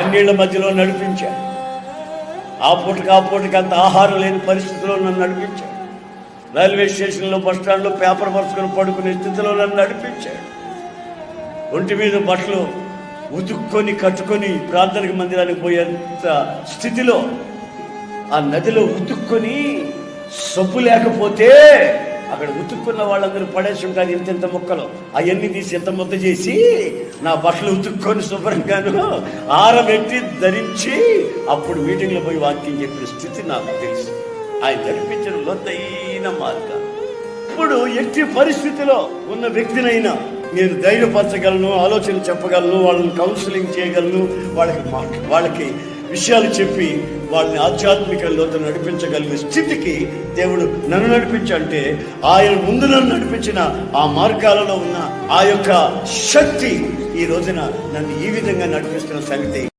కన్నీళ్ల మధ్యలో నడిపించాడు. ఆ పూటకి అంత ఆహారం లేని పరిస్థితిలో నన్ను నడిపించాడు. రైల్వే స్టేషన్లో, బస్ స్టాండ్లో పేపర్ పరుచుకొని పడుకునే స్థితిలో నన్ను నడిపించాడు. ఒంటి మీద బట్టలు ఉతుక్కొని కట్టుకొని ప్రార్థన మందిరానికి పోయేంత స్థితిలో ఆ నదిలో ఉతుక్కొని సబ్బు లేకపోతే అక్కడ ఉతుక్కున్న వాళ్ళందరూ పడేసి ఉంటారు ఇంత మొక్కలు. అవన్నీ తీసి ఎంత ముద్ద చేసి నా బట్టలు ఉతుక్కొని శుభ్రంగాను ఆరబెట్టి ధరించి అప్పుడు మీటింగ్లో పోయి వాక్యం చెప్పిన స్థితి నాకు తెలుసు. ఆయన నడిపించిన లోతైన మార్గం. ఇప్పుడు ఎట్టి పరిస్థితిలో ఉన్న వ్యక్తినైనా నేను ధైర్యపరచగలను, ఆలోచన చెప్పగలను, వాళ్ళని కౌన్సిలింగ్ చేయగలను, వాళ్ళకి విషయాలు చెప్పి వాళ్ళని ఆధ్యాత్మిక లోతు నడిపించగలిగిన స్థితికి దేవుడు నన్ను నడిపించంటే ఆయన ముందు నన్ను నడిపించిన ఆ మార్గాలలో ఉన్న ఆ యొక్క శక్తి ఈ రోజున నన్ను ఈ విధంగా నడిపిస్తున్న సంగతి